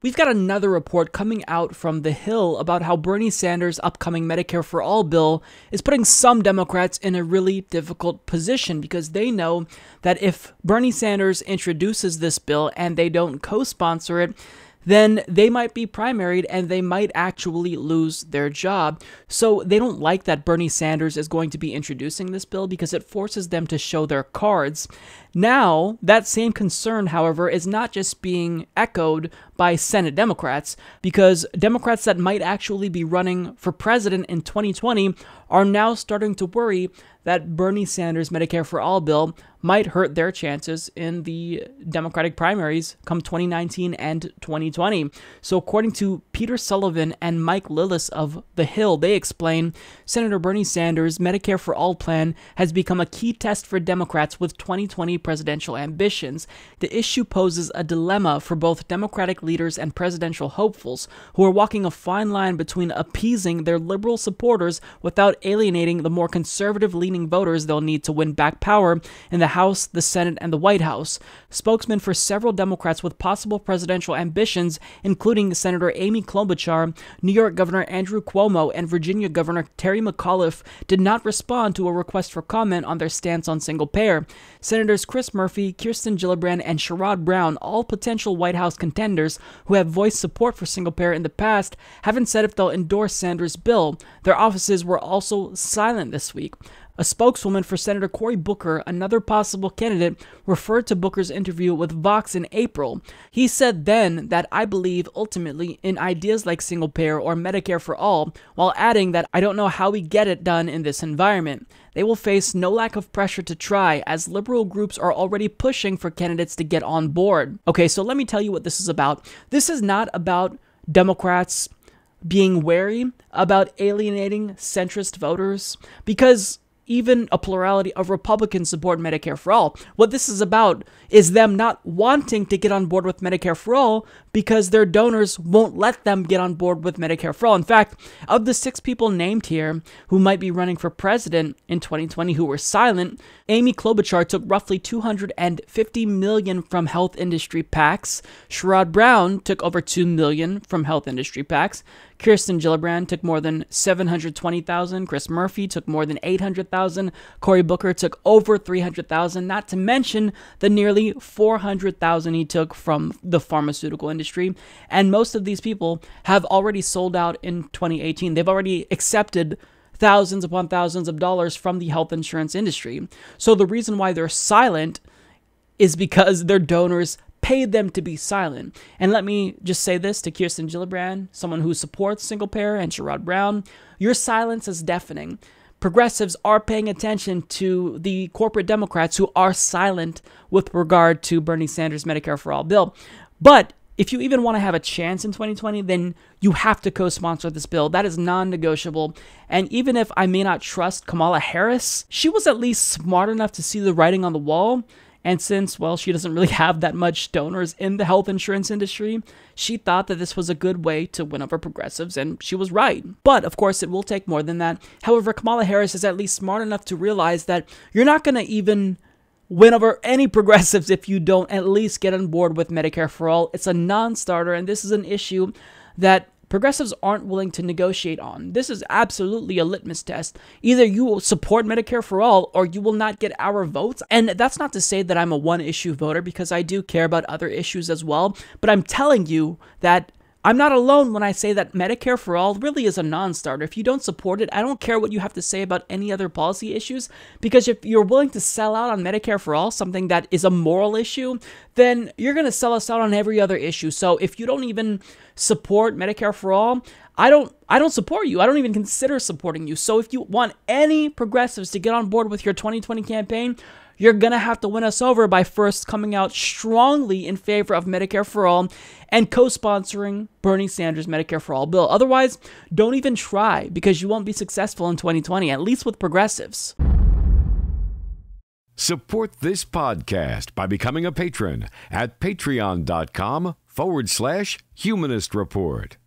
We've got another report coming out from The Hill about how Bernie Sanders' upcoming Medicare for All bill is putting some Democrats in a really difficult position because they know that if Bernie Sanders introduces this bill and they don't co-sponsor it, then they might be primaried and they might actually lose their job. So they don't like that Bernie Sanders is going to be introducing this bill because it forces them to show their cards. Now, that same concern, however, is not just being echoed by Senate Democrats, because Democrats that might actually be running for president in 2020 are now starting to worry that Bernie Sanders' Medicare for All bill might hurt their chances in the Democratic primaries come 2019 and 2020. So according to Peter Sullivan and Mike Lillis of The Hill, they explain Senator Bernie Sanders' Medicare for All plan has become a key test for Democrats with 2020 presidential ambitions. The issue poses a dilemma for both Democratic leaders and presidential hopefuls who are walking a fine line between appeasing their liberal supporters without alienating the more conservative-leaning voters they'll need to win back power in the House, the Senate, and the White House. Spokesmen for several Democrats with possible presidential ambitions, including Senator Amy Klobuchar, New York Governor Andrew Cuomo, and Virginia Governor Terry McAuliffe, did not respond to a request for comment on their stance on single-payer. Senators Chris Murphy, Kirsten Gillibrand, and Sherrod Brown, all potential White House contenders who have voiced support for single-payer in the past, haven't said if they'll endorse Sanders' bill. Their offices were also silent this week. A spokeswoman for Senator Cory Booker, another possible candidate, referred to Booker's interview with Vox in April. He said then that I believe ultimately in ideas like single-payer or Medicare for all, while adding that I don't know how we get it done in this environment. They will face no lack of pressure to try, as liberal groups are already pushing for candidates to get on board. Okay, so let me tell you what this is about. This is not about Democrats being wary about alienating centrist voters, because even a plurality of Republicans support Medicare for all. What this is about is them not wanting to get on board with Medicare for all because their donors won't let them get on board with Medicare for all. In fact, of the 6 people named here who might be running for president in 2020 who were silent, Amy Klobuchar took roughly $250 million from health industry PACs. Sherrod Brown took over $2 million from health industry PACs. Kirsten Gillibrand took more than $720,000. Chris Murphy took more than $800,000. Cory Booker took over $300,000, not to mention the nearly $400,000 he took from the pharmaceutical industry. And most of these people have already sold out in 2018. They've already accepted thousands upon thousands of dollars from the health insurance industry. So the reason why they're silent is because their donors paid them to be silent. And let me just say this to Kirsten Gillibrand, someone who supports single payer, and Sherrod Brown: your silence is deafening. Progressives are paying attention to the corporate Democrats who are silent with regard to Bernie Sanders' Medicare for All bill. But if you even want to have a chance in 2020, then you have to co-sponsor this bill. That is non-negotiable. And even if I may not trust Kamala Harris, she was at least smart enough to see the writing on the wall. And since, well, she doesn't really have that much donors in the health insurance industry, she thought that this was a good way to win over progressives, and she was right. But, of course, it will take more than that. However, Kamala Harris is at least smart enough to realize that you're not going to even win over any progressives if you don't at least get on board with Medicare for All. It's a non-starter, and this is an issue that progressives aren't willing to negotiate on. This is absolutely a litmus test. Either you will support Medicare for all or you will not get our votes. And that's not to say that I'm a one-issue voter, because I do care about other issues as well. But I'm telling you that I'm not alone when I say that Medicare for all really is a non-starter. If you don't support it, I don't care what you have to say about any other policy issues, because if you're willing to sell out on Medicare for all, something that is a moral issue, then you're going to sell us out on every other issue. So if you don't even support Medicare for all, I don't support you. I don't even consider supporting you. So if you want any progressives to get on board with your 2020 campaign, you're going to have to win us over by first coming out strongly in favor of Medicare for all and co-sponsoring Bernie Sanders' Medicare for All bill. Otherwise, don't even try, because you won't be successful in 2020, at least with progressives. Support this podcast by becoming a patron at patreon.com/Humanist Report.